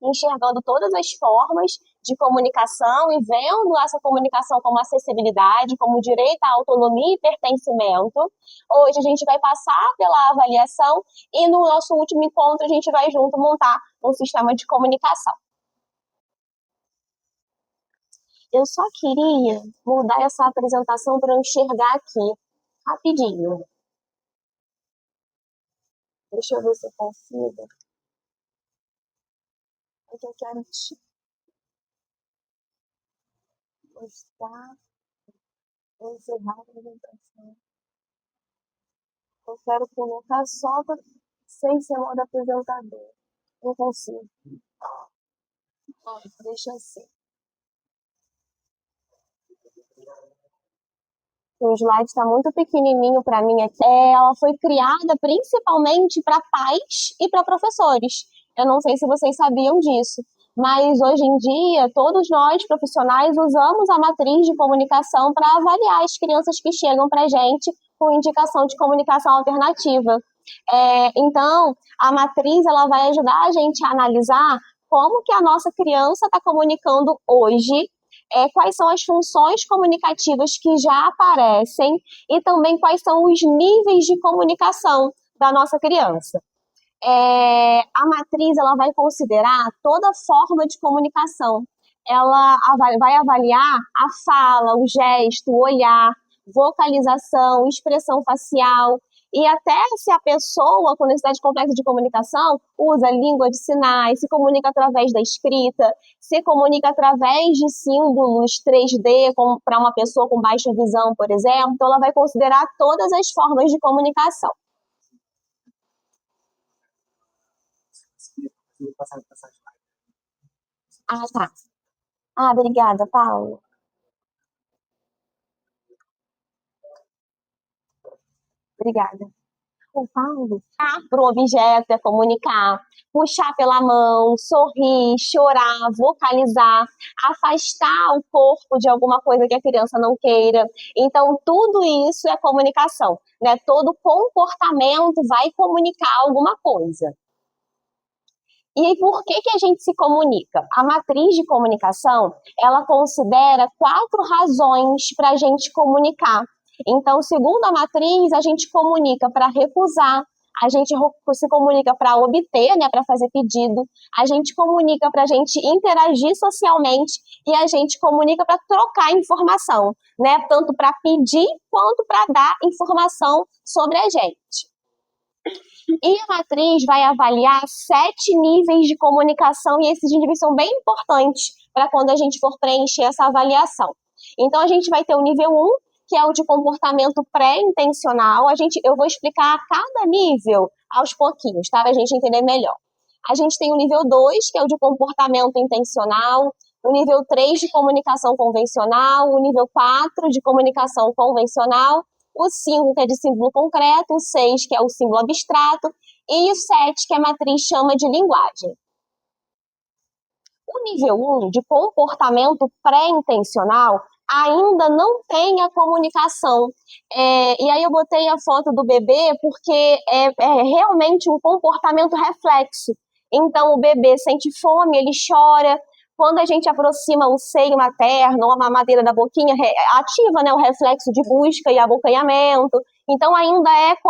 enxergando todas as formas de comunicação e vendo essa comunicação como acessibilidade, como direito à autonomia e pertencimento. Hoje a gente vai passar pela avaliação e no nosso último encontro a gente vai junto montar um sistema de comunicação. Eu só queria mudar essa apresentação para eu enxergar aqui, rapidinho. Deixa eu ver se eu consigo. É que eu quero te mostrar, encerrar a apresentação. Eu quero colocar só sem ser modo apresentador. Não consigo. Ó, deixa assim. O slide está muito pequenininho para mim aqui. Ela foi criada principalmente para pais e para professores. Eu não sei se vocês sabiam disso, mas hoje em dia todos nós profissionais usamos a matriz de comunicação para avaliar as crianças que chegam para a gente com indicação de comunicação alternativa. Então, a matriz ela vai ajudar a gente a analisar como que a nossa criança está comunicando hoje, quais são as funções comunicativas que já aparecem e também quais são os níveis de comunicação da nossa criança. A matriz ela vai considerar toda forma de comunicação. Ela vai avaliar a fala, o gesto, o olhar, vocalização, expressão facial e até se a pessoa com necessidade complexa de comunicação usa língua de sinais, se comunica através da escrita, se comunica através de símbolos 3D para uma pessoa com baixa visão, por exemplo. Então, ela vai considerar todas as formas de comunicação. Ah, tá. Obrigada, Paulo. Obrigada. O Paulo, para o objeto é comunicar, puxar pela mão, sorrir, chorar, vocalizar, afastar o corpo de alguma coisa que a criança não queira. Então, tudo isso é comunicação, né? Todo comportamento vai comunicar alguma coisa. E aí, por que a gente se comunica? A matriz de comunicação, ela considera 4 razões para a gente comunicar. Então, segundo a matriz, a gente comunica para recusar, a gente se comunica para obter, né, para fazer pedido, a gente comunica para a gente interagir socialmente e a gente comunica para trocar informação, né, tanto para pedir quanto para dar informação sobre a gente. E a matriz vai avaliar 7 níveis de comunicação e esses níveis são bem importantes para quando a gente for preencher essa avaliação. Então, a gente vai ter o nível 1, que é o de comportamento pré-intencional. Eu vou explicar cada nível aos pouquinhos, tá? Para a gente entender melhor. A gente tem o nível 2, que é o de comportamento intencional, o nível 3 de comunicação convencional, o nível 4 de comunicação convencional, o 5, que é de símbolo concreto, o 6, que é o símbolo abstrato, e o 7, que a matriz chama de linguagem. O nível 1, de comportamento pré-intencional, ainda não tem a comunicação. E aí eu botei a foto do bebê porque é realmente um comportamento reflexo. Então, o bebê sente fome, ele chora. Quando a gente aproxima o seio materno ou a mamadeira da boquinha, ativa, né, o reflexo de busca e abocanhamento. Então, ainda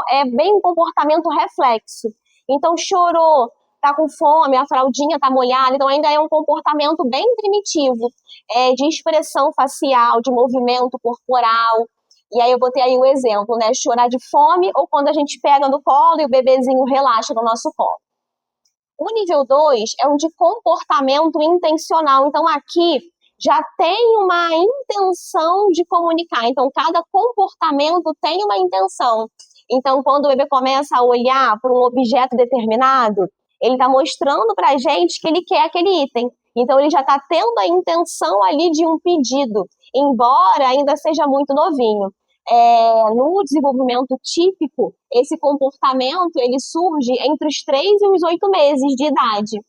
é bem um comportamento reflexo. Então, chorou, tá com fome, a fraldinha tá molhada, então ainda é um comportamento bem primitivo, de expressão facial, de movimento corporal. E aí eu botei aí o exemplo, né, chorar de fome ou quando a gente pega no colo e o bebezinho relaxa no nosso colo. O nível 2 é um de comportamento intencional. Então, aqui já tem uma intenção de comunicar. Então, cada comportamento tem uma intenção. Então, quando o bebê começa a olhar para um objeto determinado, ele está mostrando para a gente que ele quer aquele item. Então, ele já está tendo a intenção ali de um pedido, embora ainda seja muito novinho. No desenvolvimento típico, esse comportamento ele surge entre os 3 e os 8 meses de idade.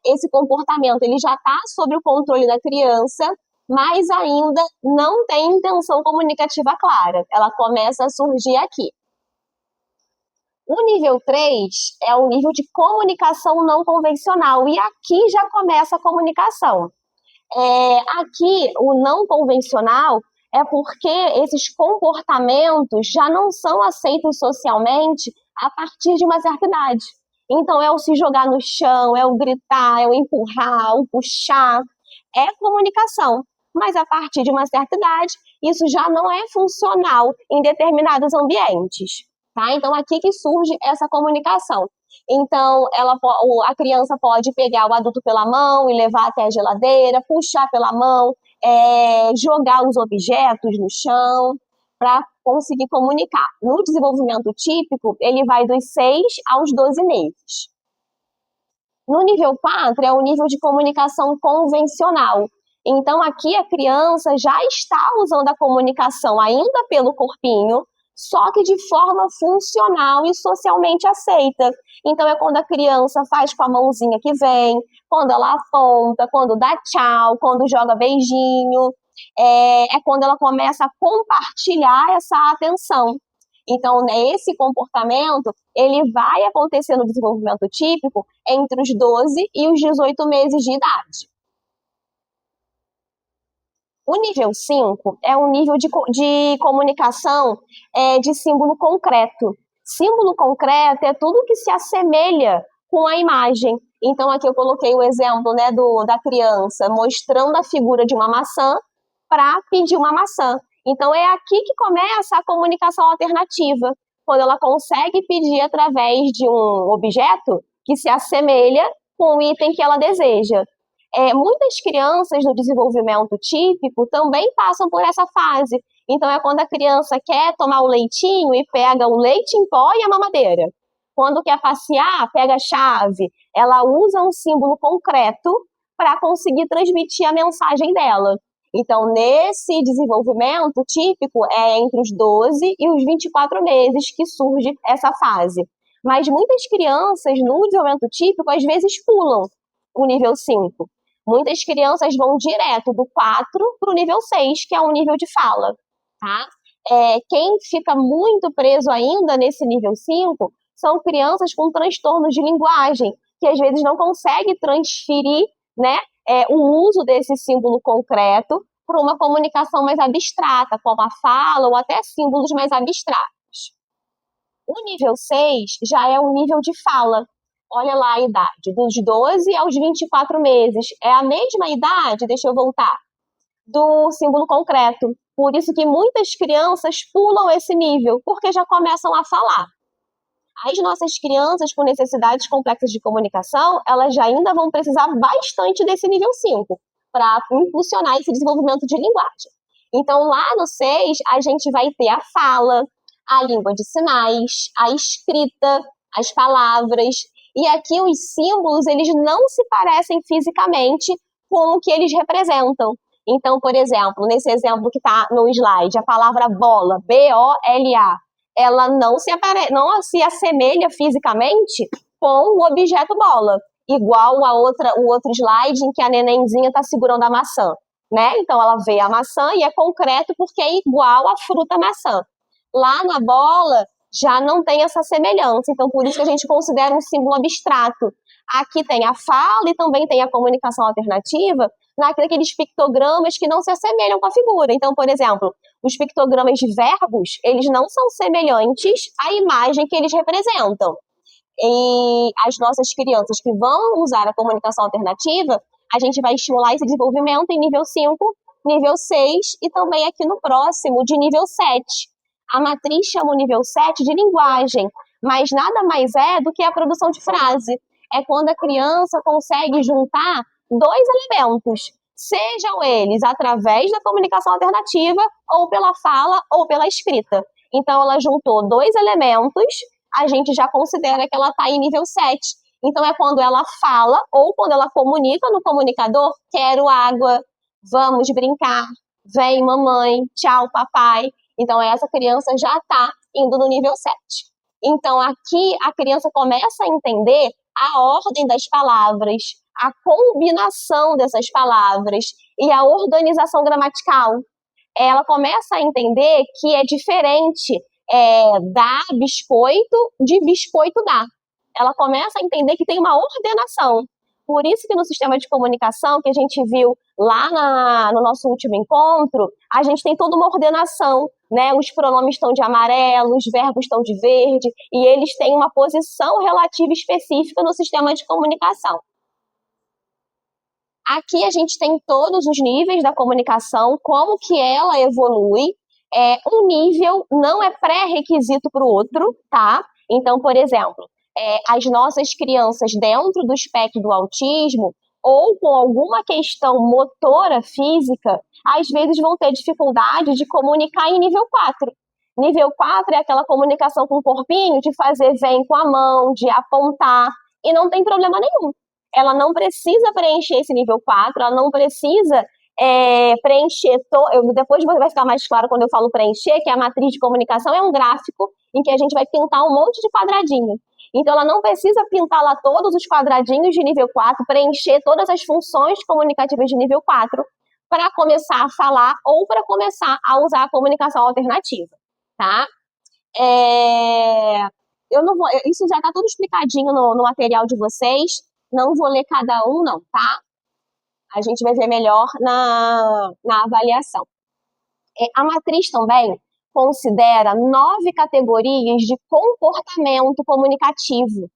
Esse comportamento ele já está sob o controle da criança, mas ainda não tem intenção comunicativa clara. Ela começa a surgir aqui. O nível 3 é o nível de comunicação não convencional, e aqui já começa a comunicação. Aqui, o não convencional é porque esses comportamentos já não são aceitos socialmente a partir de uma certa idade. Então, é o se jogar no chão, é o gritar, é o empurrar, o puxar, é comunicação. Mas a partir de uma certa idade, isso já não é funcional em determinados ambientes. Tá? Então, aqui que surge essa comunicação. Então, a criança pode pegar o adulto pela mão e levar até a geladeira, puxar pela mão, jogar os objetos no chão para conseguir comunicar. No desenvolvimento típico, ele vai dos 6 aos 12 meses. No nível 4 é o nível de comunicação convencional. Então, aqui a criança já está usando a comunicação ainda pelo corpinho, só que de forma funcional e socialmente aceita. Então, é quando a criança faz com a mãozinha que vem, quando ela aponta, quando dá tchau, quando joga beijinho. É quando ela começa a compartilhar essa atenção. Então, né, esse comportamento, ele vai acontecer no desenvolvimento típico entre os 12 e os 18 meses de idade. O nível 5 é um nível de comunicação de símbolo concreto. Símbolo concreto é tudo que se assemelha com a imagem. Então, aqui eu coloquei o exemplo, né, da criança mostrando a figura de uma maçã para pedir uma maçã. Então, é aqui que começa a comunicação alternativa, quando ela consegue pedir através de um objeto que se assemelha com o item que ela deseja. Muitas crianças no desenvolvimento típico também passam por essa fase. Então, é quando a criança quer tomar o leitinho e pega o leite em pó e a mamadeira. Quando quer passear, pega a chave. Ela usa um símbolo concreto para conseguir transmitir a mensagem dela. Então, nesse desenvolvimento típico, é entre os 12 e os 24 meses que surge essa fase. Mas muitas crianças no desenvolvimento típico, às vezes, pulam o nível 5. Muitas crianças vão direto do 4 para o nível 6, que é o nível de fala. Tá? Quem fica muito preso ainda nesse nível 5 são crianças com transtornos de linguagem, que às vezes não consegue transferir, né, o uso desse símbolo concreto para uma comunicação mais abstrata, como a fala ou até símbolos mais abstratos. O nível 6 já é um nível de fala. Olha lá a idade, dos 12 aos 24 meses. É a mesma idade, deixa eu voltar, do símbolo concreto. Por isso que muitas crianças pulam esse nível, porque já começam a falar. As nossas crianças com necessidades complexas de comunicação, elas já ainda vão precisar bastante desse nível 5 para impulsionar esse desenvolvimento de linguagem. Então, lá no 6, a gente vai ter a fala, a língua de sinais, a escrita, as palavras. E aqui os símbolos, eles não se parecem fisicamente com o que eles representam. Então, por exemplo, nesse exemplo que está no slide, a palavra bola, B-O-L-A, ela não se assemelha fisicamente com o objeto bola, igual o outro slide em que a nenenzinha está segurando a maçã, né? Então, ela vê a maçã e é concreto porque é igual à fruta maçã. Lá na bola, já não tem essa semelhança, então por isso que a gente considera um símbolo abstrato. Aqui tem a fala e também tem a comunicação alternativa naqueles pictogramas que não se assemelham com a figura. Então, por exemplo, os pictogramas de verbos, eles não são semelhantes à imagem que eles representam. E as nossas crianças que vão usar a comunicação alternativa, a gente vai estimular esse desenvolvimento em nível 5, nível 6 e também aqui no próximo de nível 7. A matriz chama o nível 7 de linguagem, mas nada mais é do que a produção de frase. É quando a criança consegue juntar dois elementos, sejam eles através da comunicação alternativa, ou pela fala, ou pela escrita. Então, ela juntou dois elementos, a gente já considera que ela está em nível 7. Então, é quando ela fala, ou quando ela comunica no comunicador, quero água, vamos brincar, vem mamãe, tchau papai. Então, essa criança já está indo no nível 7. Então, aqui a criança começa a entender a ordem das palavras, a combinação dessas palavras e a organização gramatical. Ela começa a entender que é diferente dá biscoito, de biscoito dá. Ela começa a entender que tem uma ordenação. Por isso que no sistema de comunicação, que a gente viu lá no nosso último encontro, a gente tem toda uma ordenação, né? Os pronomes estão de amarelo, os verbos estão de verde, e eles têm uma posição relativa específica no sistema de comunicação. Aqui a gente tem todos os níveis da comunicação, como que ela evolui. Um nível não é pré-requisito para o outro, tá? Então, por exemplo, as nossas crianças dentro do espectro do autismo ou com alguma questão motora física, às vezes vão ter dificuldade de comunicar em nível 4. Nível 4 é aquela comunicação com o corpinho, de fazer vem com a mão, de apontar, e não tem problema nenhum. Ela não precisa preencher esse nível 4, ela não precisa preencher. Depois vai ficar mais claro quando eu falo preencher, que a matriz de comunicação é um gráfico em que a gente vai pintar um monte de quadradinho. Então, ela não precisa pintar lá todos os quadradinhos de nível 4, preencher todas as funções comunicativas de nível 4 para começar a falar ou para começar a usar a comunicação alternativa, tá? Eu não vou, isso já está tudo explicadinho no material de vocês. Não vou ler cada um, não, tá? A gente vai ver melhor na avaliação. A matriz também considera 9 categorias de comportamento comunicativo.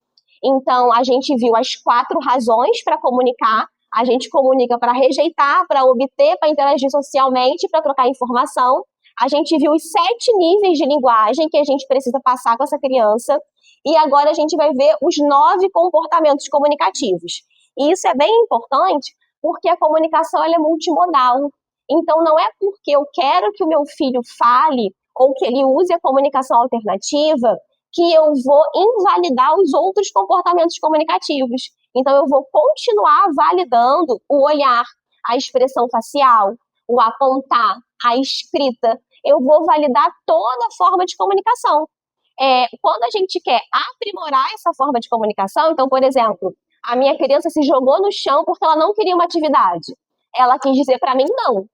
Então, a gente viu as 4 razões para comunicar. A gente comunica para rejeitar, para obter, para interagir socialmente, para trocar informação. A gente viu os 7 níveis de linguagem que a gente precisa passar com essa criança. E agora a gente vai ver os 9 comportamentos comunicativos. E isso é bem importante, porque a comunicação ela é multimodal. Então, não é porque eu quero que o meu filho fale ou que ele use a comunicação alternativa que eu vou invalidar os outros comportamentos comunicativos. Então, eu vou continuar validando o olhar, a expressão facial, o apontar, a escrita. Eu vou validar toda a forma de comunicação. Quando a gente quer aprimorar essa forma de comunicação, então, por exemplo, a minha criança se jogou no chão porque ela não queria uma atividade. Ela quis dizer para mim não.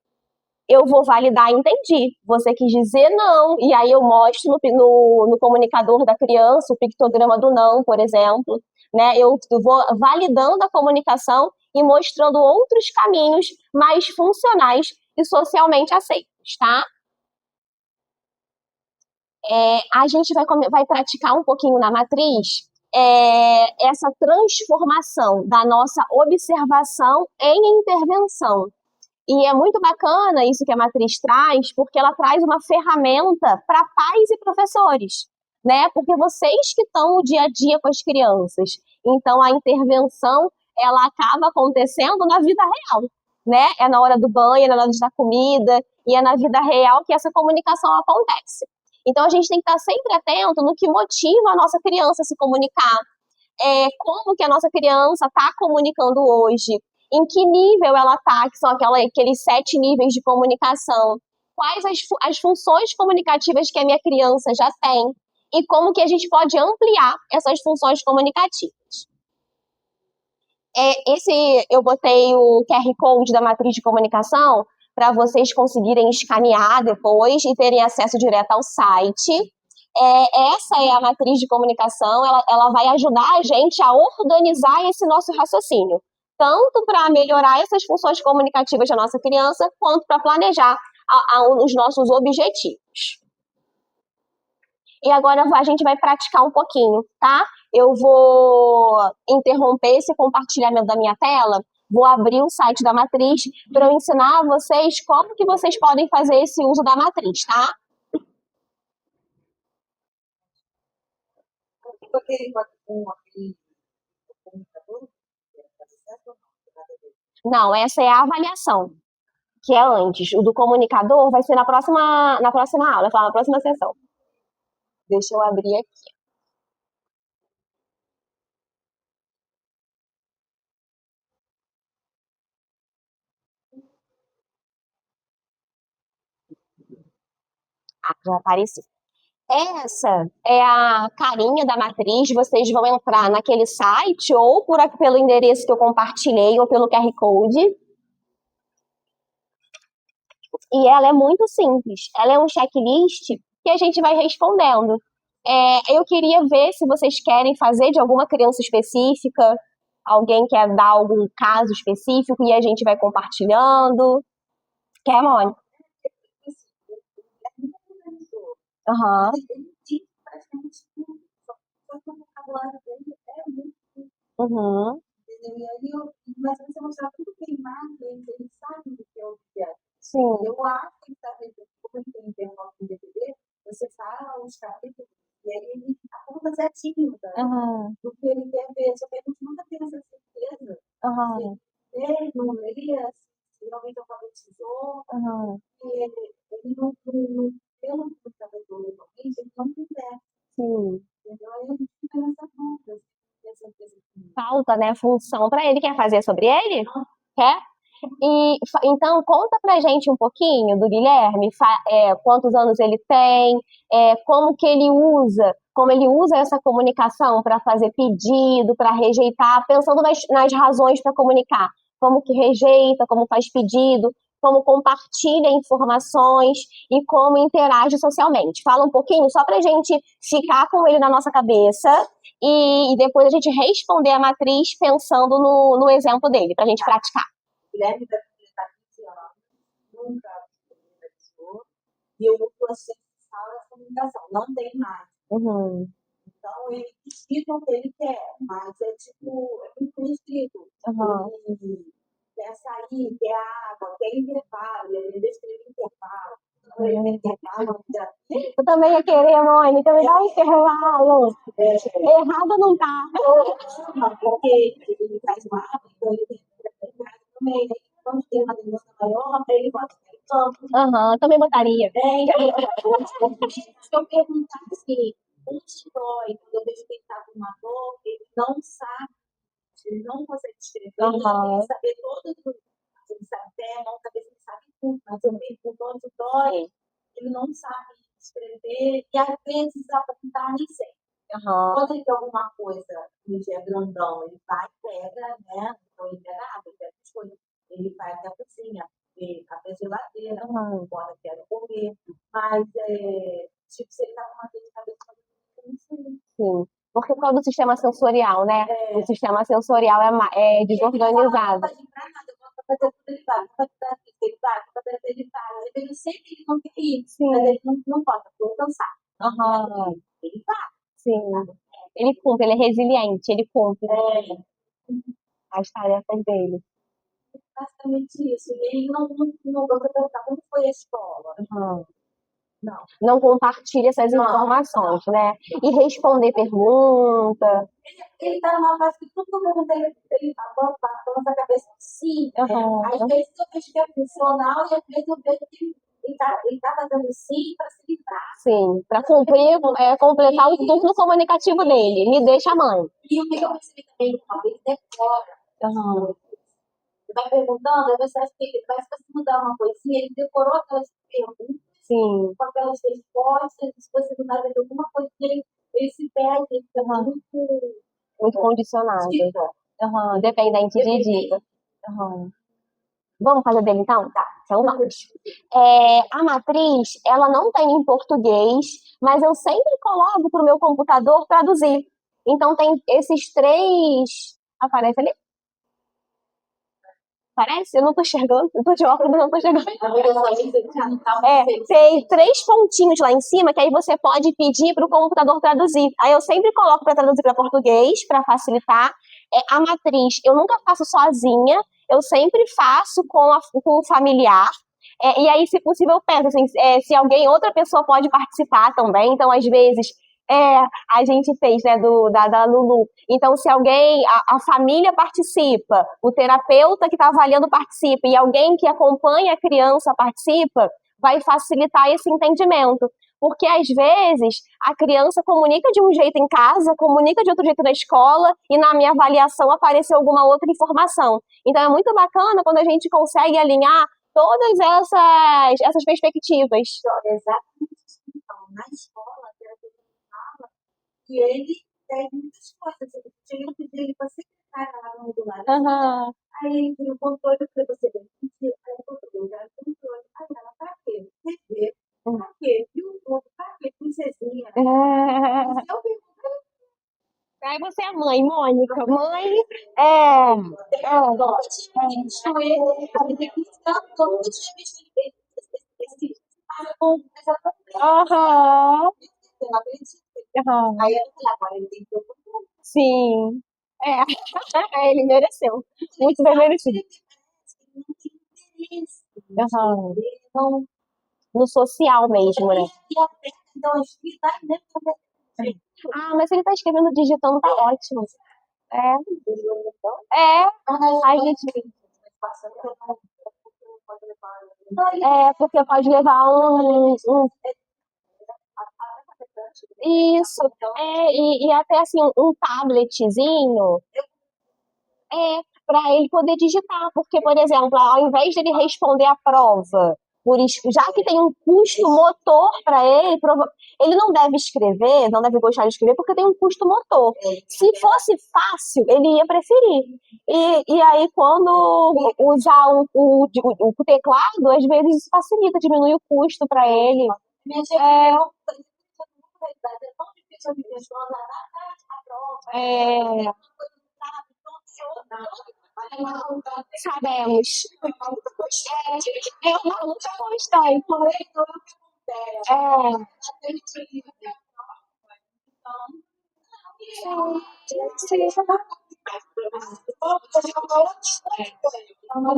Eu vou validar, entendi. Você quis dizer não, e aí eu mostro no comunicador da criança o pictograma do não, por exemplo. Né? Eu vou validando a comunicação e mostrando outros caminhos mais funcionais e socialmente aceitos, tá? A gente vai praticar um pouquinho na matriz essa transformação da nossa observação em intervenção. E é muito bacana isso que a matriz traz, porque ela traz uma ferramenta para pais e professores, né? Porque vocês que estão o dia a dia com as crianças. Então, a intervenção, ela acaba acontecendo na vida real, né? É na hora do banho, é na hora de dar comida, e é na vida real que essa comunicação acontece. Então, a gente tem que estar sempre atento no que motiva a nossa criança a se comunicar, como que a nossa criança está comunicando hoje, em que nível ela está, que são aqueles 7 níveis de comunicação, quais as funções comunicativas que a minha criança já tem e como que a gente pode ampliar essas funções comunicativas. Eu botei o QR Code da matriz de comunicação para vocês conseguirem escanear depois e terem acesso direto ao site. Essa é a matriz de comunicação, ela vai ajudar a gente a organizar esse nosso raciocínio, tanto para melhorar essas funções comunicativas da nossa criança, quanto para planejar os nossos objetivos. E agora a gente vai praticar um pouquinho, tá? Eu vou interromper esse compartilhamento da minha tela, vou abrir o site da matriz para eu ensinar a vocês como que vocês podem fazer esse uso da matriz, tá? Não, essa é a avaliação, que é antes. O do comunicador vai ser na próxima aula, na próxima sessão. Deixa eu abrir aqui. Já apareceu. Essa é a carinha da matriz. Vocês vão entrar naquele site ou pelo endereço que eu compartilhei ou pelo QR Code. E ela é muito simples. Ela é um checklist e a gente vai respondendo. Eu queria ver se vocês querem fazer de alguma criança específica, alguém quer dar algum caso específico e a gente vai compartilhando. Quer, Mônica? Aham. Uhum. Sim. Aham. Aham. Aham. Sim. Falta, né, função para ele. Quer fazer sobre ele? Quer? Então, conta pra gente um pouquinho do Guilherme, quantos anos ele tem, como ele usa essa comunicação para fazer pedido, para rejeitar, pensando nas razões para comunicar, como que rejeita, como faz pedido, como compartilha informações e como interage socialmente. Fala um pouquinho só pra gente ficar com ele na nossa cabeça e depois a gente responder a matriz pensando no exemplo dele, pra gente praticar. Uhum. Aham. Eu também ia querer, Mônica, me dá um intervalo. Errado não tá. Aham, também botaria. Aham. Aham. Aham. Sim. Porque por causa do sistema sensorial, né? O sistema sensorial é desorganizado. Sim. Aham. Sim. Ele cumpre, ele é resiliente, ele cumpre as tarefas dele. Aham. Não compartilha essas informações, né? E responder pergunta. Aham. Sim, para cumprir, completar o turno comunicativo dele. Me deixa a mãe. Aham. Sim. Aham. Muito condicionado. Aham. Dependente de dica. Aham. Vamos fazer dele então? Tá, então vamos. A matriz, ela não tem em português, mas eu sempre coloco para o meu computador traduzir. Então tem esses três. Aparece ali? Parece? Eu não tô enxergando. Eu tô de óculos, mas não tô enxergando. Tem três pontinhos lá em cima que aí você pode pedir para o computador traduzir. Aí eu sempre coloco para traduzir para português, para facilitar. A matriz eu nunca faço sozinha, eu sempre faço com o familiar. E aí, se possível, eu peço assim, se alguém, outra pessoa pode participar também. Então, às vezes, a gente fez, né, da Lulu. Então, se alguém, a família participa, o terapeuta que está avaliando participa e alguém que acompanha a criança participa, vai facilitar esse entendimento. Porque, às vezes, a criança comunica de um jeito em casa, comunica de outro jeito na escola e na minha avaliação apareceu alguma outra informação. Então, é muito bacana quando a gente consegue alinhar todas essas perspectivas. Aham. Aí você é mãe, Mônica. Mãe é. Aham. Aham. Sim. É. Ele mereceu. Muito bem merecido. Aham. No social mesmo, né? Ah, mas ele tá escrevendo digitando, tá ótimo. É, a gente. É, porque pode levar isso. E até assim, um tabletzinho. Para ele poder digitar, porque, por exemplo, ao invés de ele responder a prova, já que tem um custo motor para ele, ele não deve escrever, não deve gostar de escrever, porque tem um custo motor. Se fosse fácil, ele ia preferir. E aí, quando usar o teclado, às vezes isso facilita, diminui o custo para ele. É, sabemos. É uma luta constante. É, sim, sim.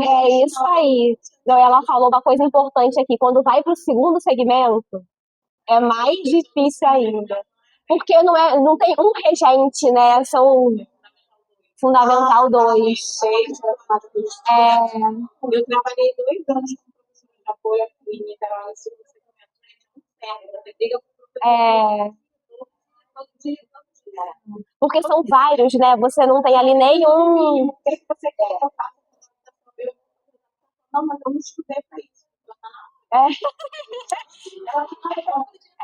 É isso aí. Não, ela falou uma coisa importante aqui. Quando vai para o segundo segmento, é mais difícil ainda. Porque não tem um regente, né? São Fundamental 2. É, é, porque são vários, né? Você não tem ali nenhum.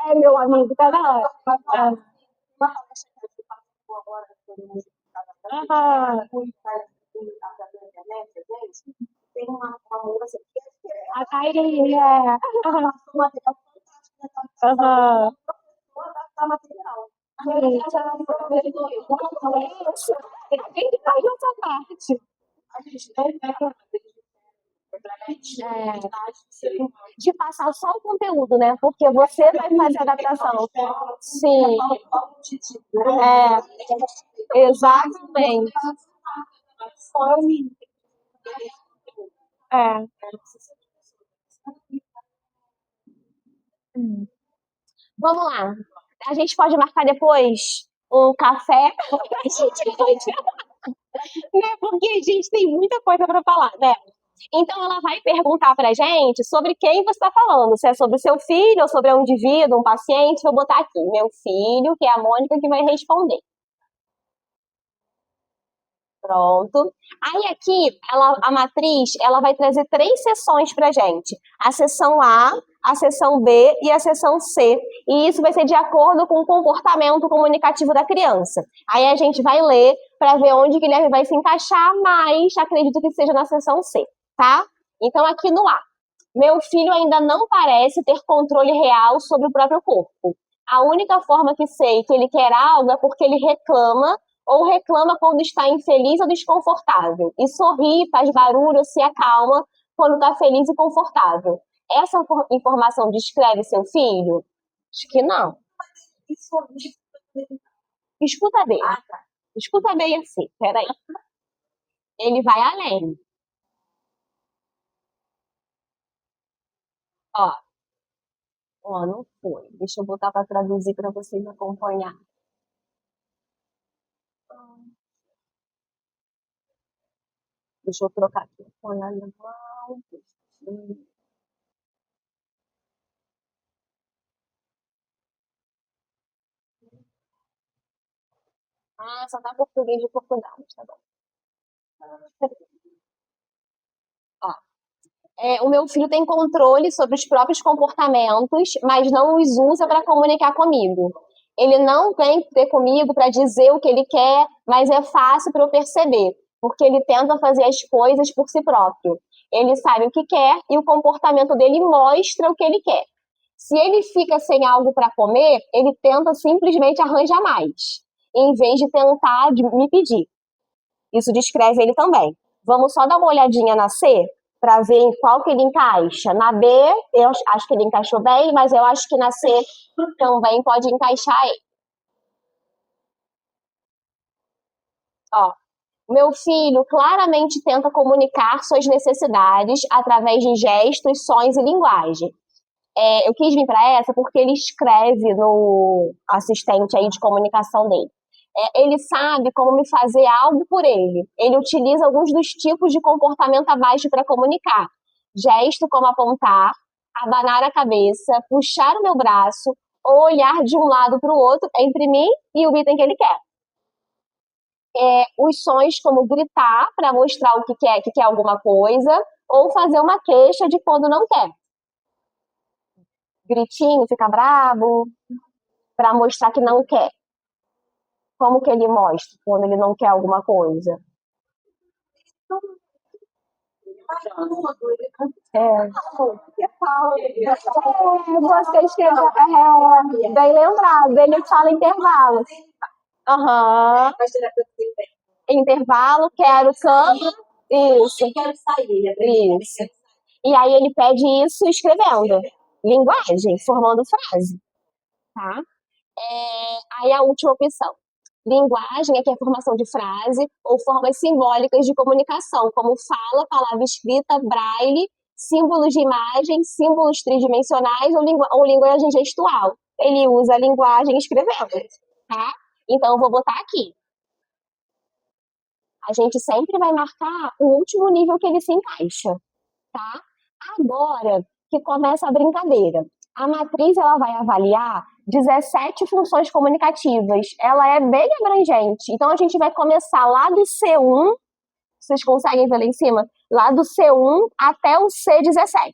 É, meu amigo, tá na hora. Aham. A Thaís, é. Aham. Isso. Tem que faz nossa parte. De passar só o conteúdo, né? Porque você vai fazer a adaptação. Sim, exatamente. É. Vamos lá. A gente pode marcar depois um café pra gente né? Porque a gente tem muita coisa para falar, né? Então ela vai perguntar pra gente sobre quem você está falando, se é sobre o seu filho ou sobre um indivíduo, um paciente. Vou botar aqui, meu filho, que é a Mônica que vai responder. Pronto. Aí aqui, a matriz, ela vai trazer três sessões para gente. A sessão a sessão B e a sessão C. E isso vai ser de acordo com o comportamento comunicativo da criança. Aí a gente vai ler para ver onde que ele vai se encaixar, mas acredito que seja na sessão C, tá? Então aqui no A. Meu filho ainda não parece ter controle real sobre o próprio corpo. A única forma que sei que ele quer algo é porque ele reclama ou reclama quando está infeliz ou desconfortável, e sorri, faz barulho, se acalma quando está feliz e confortável. Essa informação descreve seu filho? Acho que não. Escuta bem. Escuta bem assim, peraí. Ele vai além. Ó, ó, não foi. Deixa eu botar para traduzir para vocês acompanhar. Deixa eu trocar aqui. Folha alemão. Ah, só tá português de Portugal, mas tá bom. Ó, o meu filho tem controle sobre os próprios comportamentos, mas não os usa para comunicar comigo. Ele não vem ter comigo para dizer o que ele quer, mas é fácil para eu perceber, porque ele tenta fazer as coisas por si próprio. Ele sabe o que quer e o comportamento dele mostra o que ele quer. Se ele fica sem algo para comer, ele tenta simplesmente arranjar mais, em vez de tentar me pedir. Isso descreve ele também. Vamos só dar uma olhadinha na C para ver em qual que ele encaixa. Na B, eu acho que ele encaixou bem, mas eu acho que na C também pode encaixar ele. Ó, meu filho claramente tenta comunicar suas necessidades através de gestos, sons e linguagem. Eu quis vir para essa porque ele escreve no assistente aí de comunicação dele. Ele sabe como me fazer algo por ele. Ele utiliza alguns dos tipos de comportamento abaixo para comunicar. Gesto como apontar, abanar a cabeça, puxar o meu braço, ou olhar de um lado para o outro entre mim e o item que ele quer. Os sons como gritar para mostrar o que quer alguma coisa, ou fazer uma queixa de quando não quer. Gritinho, fica bravo, para mostrar que não quer. Como que ele mostra quando ele não quer alguma coisa? Você escreveu, bem lembrado, ele fala intervalo. Aham. Intervalo, quero cama. Isso. Quero sair. Isso. E aí ele pede isso escrevendo. Linguagem, formando frase. Tá? Aí a última opção. Linguagem, que é a formação de frase ou formas simbólicas de comunicação, como fala, palavra escrita, braille, símbolos de imagem, símbolos tridimensionais ou linguagem gestual. Ele usa a linguagem escrevendo, tá? Então eu vou botar aqui. A gente sempre vai marcar o último nível que ele se encaixa, tá? Agora que começa a brincadeira. A matriz ela vai avaliar 17 funções comunicativas. Ela é bem abrangente. Então a gente vai começar lá do C1, vocês conseguem ver lá em cima? Lá do C1 até o C17,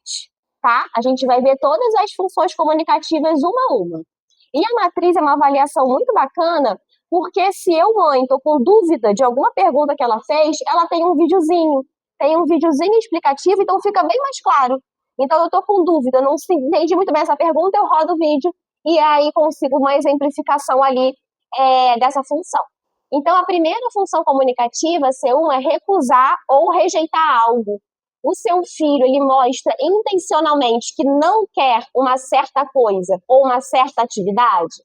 tá? A gente vai ver todas as funções comunicativas uma a uma. E a matriz é uma avaliação muito bacana, porque se eu, mãe, tô com dúvida de alguma pergunta que ela fez, ela tem um videozinho explicativo, então fica bem mais claro. Então eu tô com dúvida, não entendi muito bem essa pergunta, eu rodo o vídeo e aí consigo uma exemplificação ali dessa função. Então a primeira função comunicativa, C1, é recusar ou rejeitar algo. O seu filho, ele mostra intencionalmente que não quer uma certa coisa ou uma certa atividade?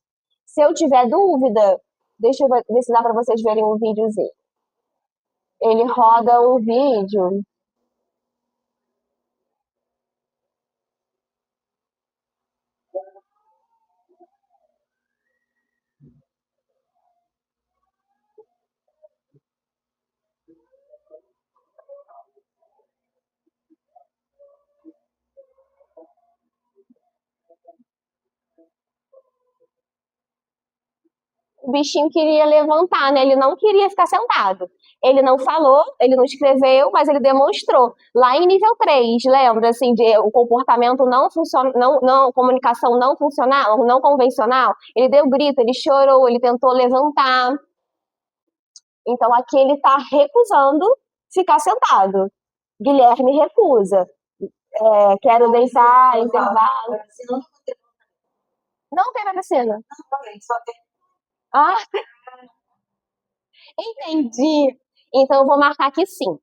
Se eu tiver dúvida, deixa eu ver se dá para vocês verem um videozinho. Ele roda um vídeo. O bichinho queria levantar, né? Ele não queria ficar sentado. Ele não falou, ele não escreveu, mas ele demonstrou. Lá em nível 3, lembra, assim, de o comportamento não funciona, não, comunicação não funcional, não convencional? Ele deu grito, ele chorou, ele tentou levantar. Então aqui ele está recusando ficar sentado. Guilherme recusa. Quero deitar, intervalo. Não teve a piscina. Ah, entendi. Então eu vou marcar que sim.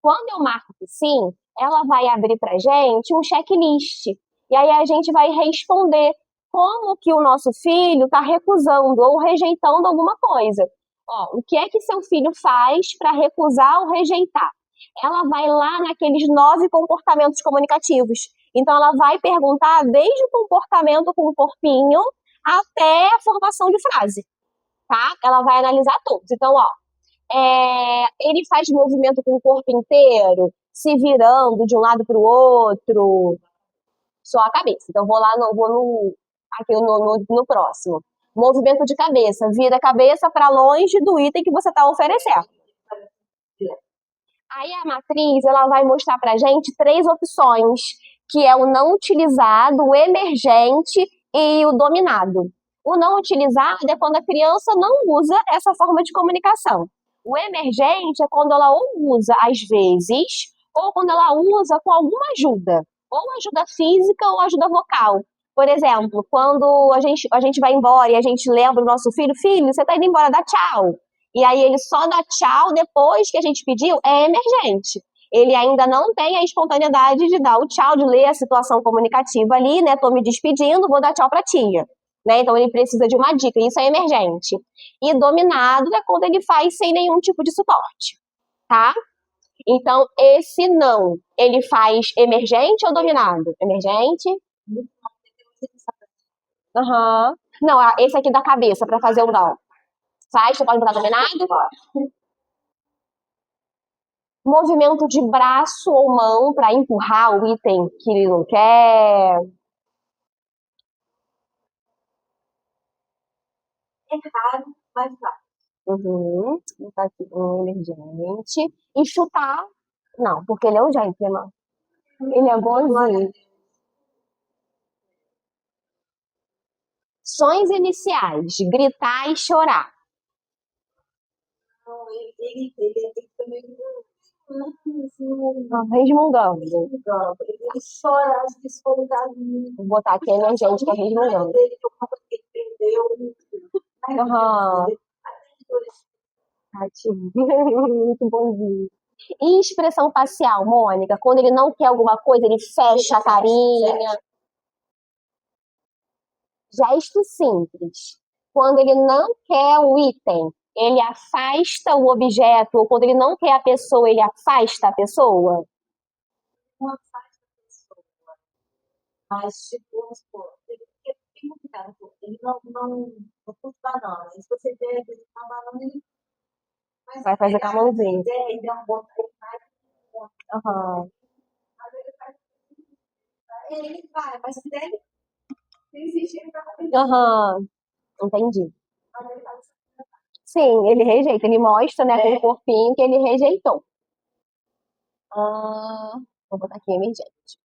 Quando eu marco que sim, ela vai abrir para gente um checklist. E aí a gente vai responder como que o nosso filho está recusando ou rejeitando alguma coisa. Ó, o que é que seu filho faz para recusar ou rejeitar? Ela vai lá naqueles 9 comportamentos comunicativos. Então ela vai perguntar desde o comportamento com o corpinho até a formação de frase, tá? Ela vai analisar todos. Então, ó, ele faz movimento com o corpo inteiro, se virando de um lado para o outro, só a cabeça. Então, aqui no próximo. Movimento de cabeça, vira a cabeça para longe do item que você está oferecendo. Aí a matriz ela vai mostrar para gente 3 opções, que é o não utilizado, o emergente e o dominado. O não utilizado é quando a criança não usa essa forma de comunicação. O emergente é quando ela ou usa às vezes, ou quando ela usa com alguma ajuda, ou ajuda física ou ajuda vocal. Por exemplo, quando a gente vai embora e a gente lembra o nosso filho, filho, você tá indo embora, dá tchau. E aí ele só dá tchau depois que a gente pediu, é emergente. Ele ainda não tem a espontaneidade de dar o tchau, de ler a situação comunicativa ali, né? Tô me despedindo, vou dar tchau pra tia. Né? Então ele precisa de uma dica, isso é emergente. E dominado é quando ele faz sem nenhum tipo de suporte, tá? Então, esse não, ele faz emergente ou dominado? Emergente? Aham. Não, esse aqui da cabeça, pra fazer o não. Faz, você pode botar dominado? Movimento de braço ou mão pra empurrar o item que ele não quer. Uhum. Botar aqui um emergente. E chutar. Não, porque ele é um gentleman. Ele é bonzinho. Sons iniciais: gritar e chorar. Resmungando. Vou botar aqui emergente, que é resmungando. Aham. Tadinho. Muito bonzinho. E expressão facial, Mônica? Quando ele não quer alguma coisa, ele fecha a carinha. Gesto simples. Quando ele não quer o item, ele afasta o objeto, ou quando ele não quer a pessoa, ele afasta a pessoa. Vai fazer com a mãozinha. Aham. Aham, entendi. Sim, ele rejeita, ele mostra, né, com o corpinho que ele rejeitou. Ah, vou botar aqui emergente.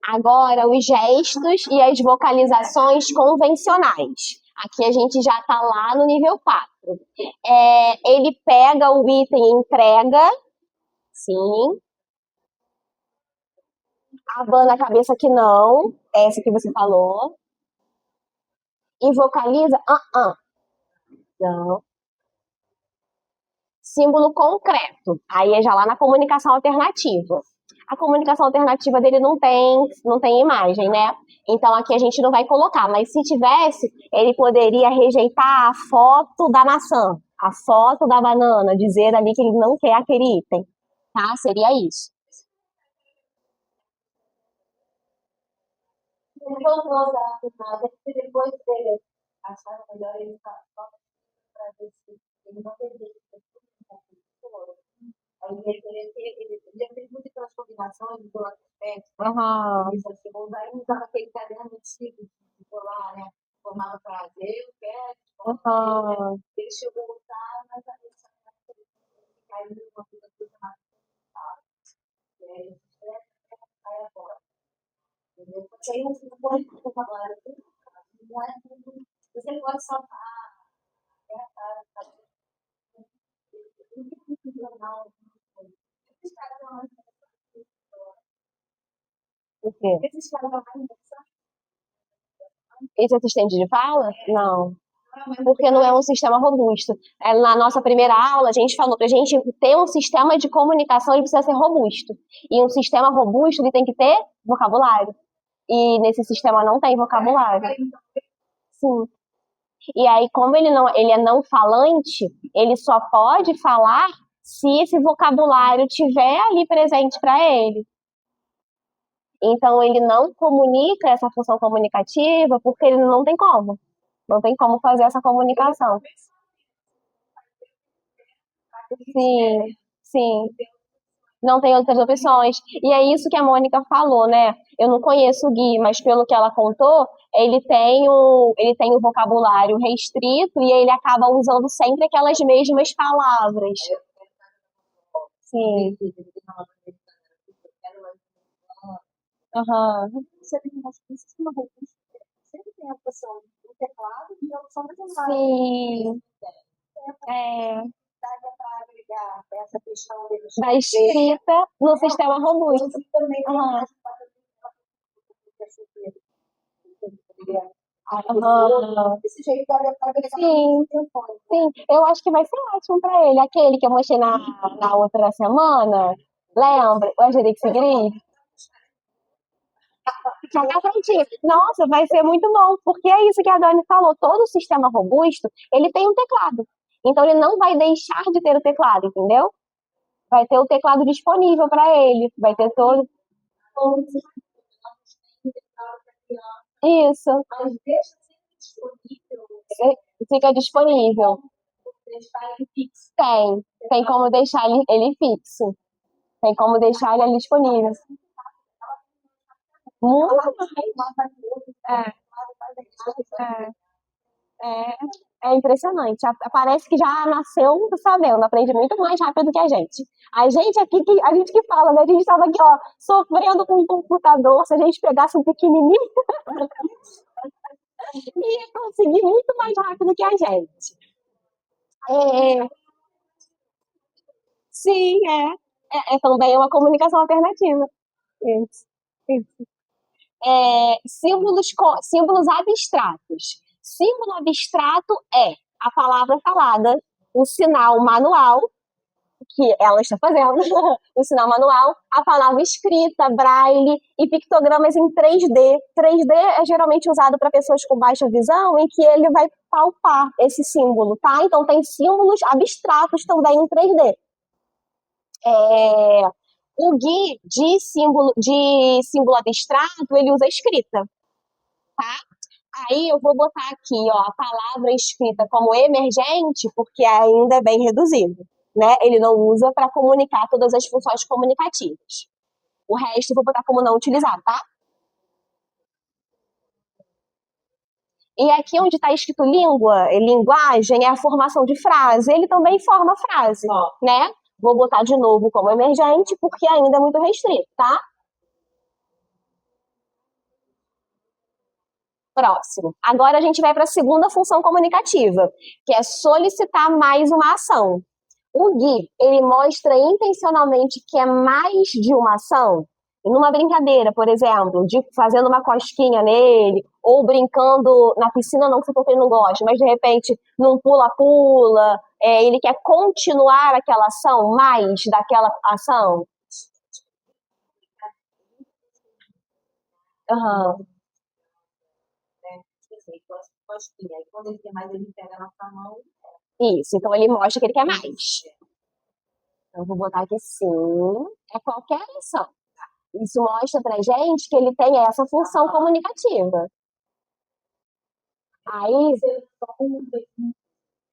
Agora, os gestos e as vocalizações convencionais. Aqui a gente já está lá no nível 4. Ele pega o item e entrega, sim. Abana a cabeça que não, essa que você falou. E vocaliza, não. Símbolo concreto. Aí é já lá na comunicação alternativa. A comunicação alternativa dele não tem imagem, né? Então aqui a gente não vai colocar, mas se tivesse, ele poderia rejeitar a foto da maçã, a foto da banana, dizer ali que ele não quer aquele item, tá? Seria isso. Aham. Aham. O quê? Esse assistente de fala? Não. Porque não é um sistema robusto. Na nossa primeira aula, a gente falou para a gente ter um sistema de comunicação, ele precisa ser robusto. E um sistema robusto, ele tem que ter vocabulário. E nesse sistema não tem vocabulário. Sim. E aí, como ele é não falante, ele só pode falar se esse vocabulário tiver ali presente para ele. Então, ele não comunica essa função comunicativa porque ele não tem como. Não tem como fazer essa comunicação. Sim, sim. Não tem outras opções. E é isso que a Mônica falou, né? Eu não conheço o Gui, mas pelo que ela contou, ele tem o vocabulário restrito e ele acaba usando sempre aquelas mesmas palavras. Sim. Aham. Sim. É. da escrita no sistema robusto. Aham. Aham. Sim, sim. Eu acho que vai ser ótimo pra ele. Aquele que eu mostrei na outra semana. Lembra? O Asterix e Gris. Já tá prontinho. Nossa, vai ser muito bom, porque é isso que a Dani falou. Todo sistema robusto, ele tem um teclado. Então ele não vai deixar de ter o teclado, entendeu? Vai ter o teclado disponível para ele. Vai ter todo. Isso. Fica disponível. Tem. Tem como deixar ele fixo. Tem como deixar ele ali disponível. Muito mais. É, é, é, é impressionante. Parece que já nasceu sabendo, aprende muito mais rápido que a gente. A gente aqui, a gente que fala, né? A gente estava aqui, ó, sofrendo com um computador. Se a gente pegasse um pequenininho, ia conseguir muito mais rápido que a gente. É, sim, é também uma comunicação alternativa. Isso, isso. Símbolos abstratos. Símbolo abstrato é a palavra falada, o sinal manual, que ela está fazendo, o sinal manual, a palavra escrita, braille e pictogramas em 3D. 3D é geralmente usado para pessoas com baixa visão, em que ele vai palpar esse símbolo, tá? Então tem símbolos abstratos também em 3D. É, o GUI de símbolo abstrato, ele usa escrita, tá? Aí eu vou botar aqui, ó, a palavra escrita como emergente, porque ainda é bem reduzido, né? Ele não usa para comunicar todas as funções comunicativas. O resto eu vou botar como não utilizado, tá? E aqui onde está escrito língua, linguagem, é a formação de frase. Ele também forma frase, né? Vou botar de novo como emergente, porque ainda é muito restrito, tá? Próximo. Agora a gente vai para a segunda função comunicativa, que é solicitar mais uma ação. O Gui, ele mostra intencionalmente que é mais de uma ação. Numa brincadeira, por exemplo, de fazendo uma cosquinha nele, ou brincando na piscina, não que ele não gosta, mas de repente num pula-pula, ele quer continuar aquela ação, mais daquela ação. Aham. Isso, então ele mostra que ele quer mais. Então, eu vou botar aqui sim, é qualquer ação. Isso mostra pra gente que ele tem essa função comunicativa. Aí,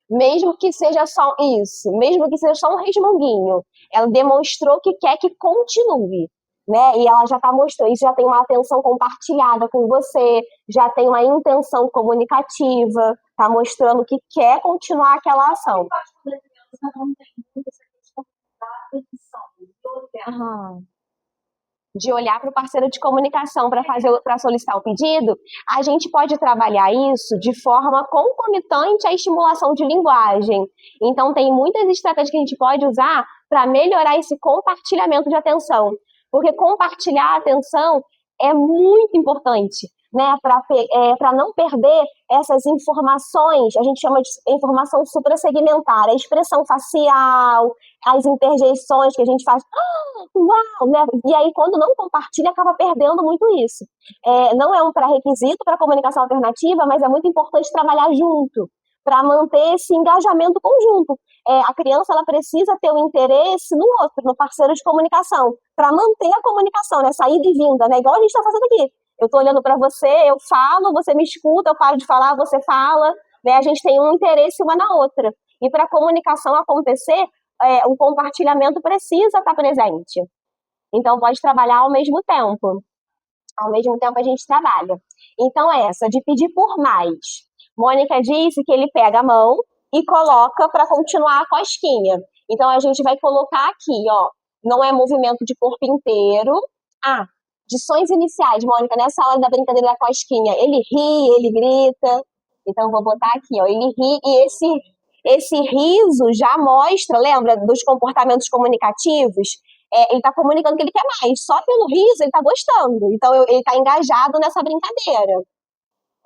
mesmo que seja só isso, mesmo que seja só um resmunguinho, ela demonstrou que quer que continue, né? E ela já está mostrando, isso já tem uma atenção compartilhada com você, já tem uma intenção comunicativa, está mostrando que quer continuar aquela ação. Aham. De olhar para o parceiro de comunicação para solicitar o pedido, a gente pode trabalhar isso de forma concomitante à estimulação de linguagem. Então, tem muitas estratégias que a gente pode usar para melhorar esse compartilhamento de atenção. Porque compartilhar a atenção é muito importante, né? Para não perder essas informações, a gente chama de informação suprassegmentar, a expressão facial, as interjeições que a gente faz, uau, né? E aí, quando não compartilha, acaba perdendo muito isso. Não é um pré-requisito para a comunicação alternativa, mas é muito importante trabalhar junto, para manter esse engajamento conjunto. A criança ela precisa ter o interesse no outro, no parceiro de comunicação, para manter a comunicação, né? Saída e vinda, né? Igual a gente está fazendo aqui. Eu estou olhando para você, eu falo, você me escuta, eu paro de falar, você fala, né? A gente tem um interesse uma na outra. E para a comunicação acontecer, o compartilhamento precisa estar presente. Então, pode trabalhar ao mesmo tempo. Ao mesmo tempo, a gente trabalha. Então, essa de pedir por mais. Mônica disse que ele pega a mão e coloca para continuar a cosquinha. Então, a gente vai colocar aqui, ó. Não é movimento de corpo inteiro. Ah, de sons iniciais, Mônica, nessa hora da brincadeira da cosquinha. Ele ri, ele grita. Então, vou botar aqui, ó. Ele ri e esse Esse riso já mostra, lembra dos comportamentos comunicativos? Ele está comunicando que ele quer mais. Só pelo riso ele está gostando. Então ele está engajado nessa brincadeira.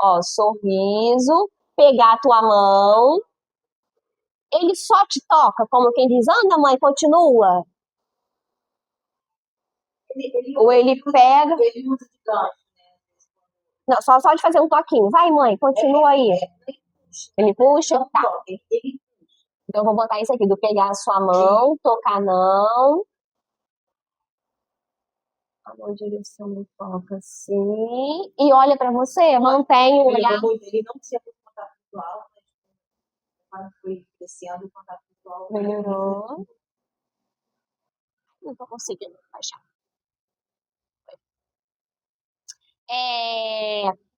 Ó, sorriso, pegar a tua mão. Ele só te toca, como quem diz, anda, mãe, continua. Ou ele pega. Ele usa de gancho. Não, só de fazer um toquinho. Vai, mãe, continua aí. Ele puxa, tá. Então eu vou botar isso aqui, do pegar a sua mão, tocar não. A mão direção do toca assim. E olha pra você, mantém o olhar. Ele não tinha contato visual, mas quando foi crescendo, o contato visual melhorou. Não tô conseguindo baixar.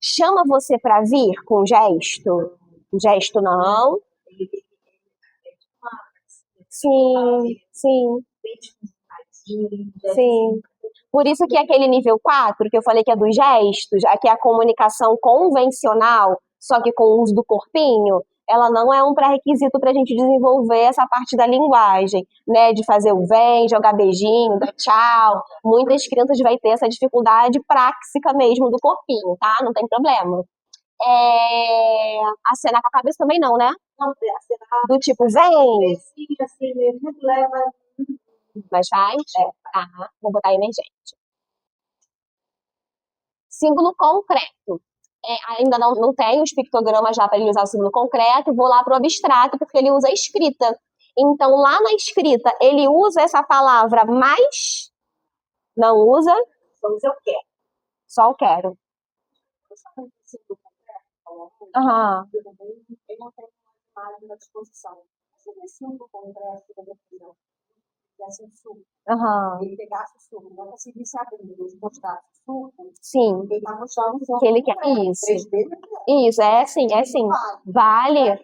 Chama você pra vir com gesto? Gesto não. Sim, sim. Sim. Por isso que aquele nível 4, que eu falei que é dos gestos, aqui é a comunicação convencional, só que com o uso do corpinho, ela não é um pré-requisito para a gente desenvolver essa parte da linguagem, né? De fazer o vem, jogar beijinho, dar tchau. Muitas crianças vão ter essa dificuldade prática mesmo do corpinho, tá? Não tem problema. Acenar com a cabeça também não, né? Não, acenar. Do tipo, vem. Assim, muito leva. Mas faz? Tá, vou botar emergente. Símbolo concreto. Ainda não tem os pictogramas já para ele usar o símbolo concreto, vou lá para o abstrato, porque ele usa a escrita. Então, lá na escrita, ele usa essa palavra mais? Não usa? Só usa eu quero. Só eu quero. Aham. Eu não tenho mais à disposição. Você vê símbolo concreto da definição. Aham. Ele pegasse o suco, não conseguisse abrir, ele postasse o suco. Sim. Ele tá mostrando que ele quer. Isso. Isso, é assim. Vale.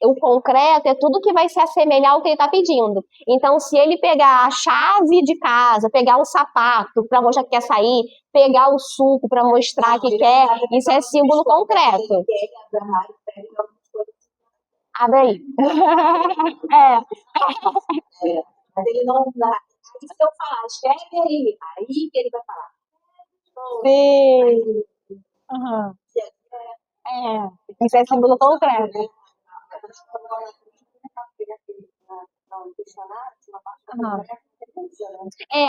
O concreto é tudo que vai se assemelhar ao que ele está pedindo. Então, se ele pegar a chave de casa, pegar o sapato para mostrar que quer sair, pegar o suco para mostrar que quer, isso é símbolo concreto. Abre aí. Mas ele não dá. Aí se eu falar, escreve aí que ele vai falar. Sim. Uhum. Isso é símbolo concreto.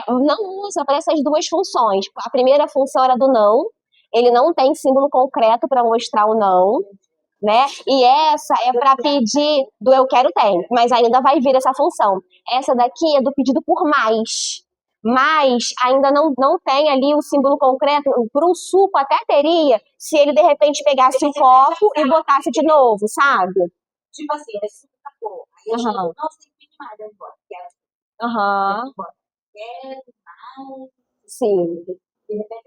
Não usa para essas duas funções. A primeira função era do não. Ele não tem símbolo concreto para mostrar o não, né? E essa é para pedir do eu quero tem, mas ainda vai vir essa função. Essa daqui é do pedido por mais. Mas ainda não tem ali o símbolo concreto. Para um suco até teria, se ele de repente pegasse o copo e botasse de novo, sabe? Tipo assim, esse suco acabou. Aí eu não sei o que mais agora. Quero mais. Sim. De repente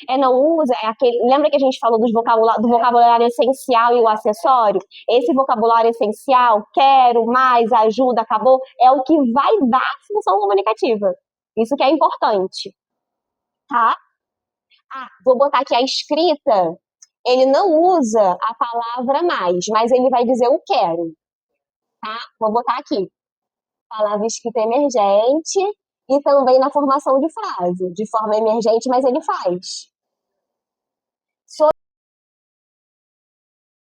eu não usa, lembra que a gente falou do vocabulário essencial e o acessório? Esse vocabulário essencial, quero, mais, ajuda, acabou, é o que vai dar a função comunicativa. Isso que é importante. Tá? Vou botar aqui a escrita. Ele não usa a palavra mais, mas ele vai dizer o quero. Tá? Vou botar aqui. Palavra escrita emergente e também na formação de frase, de forma emergente, mas ele faz.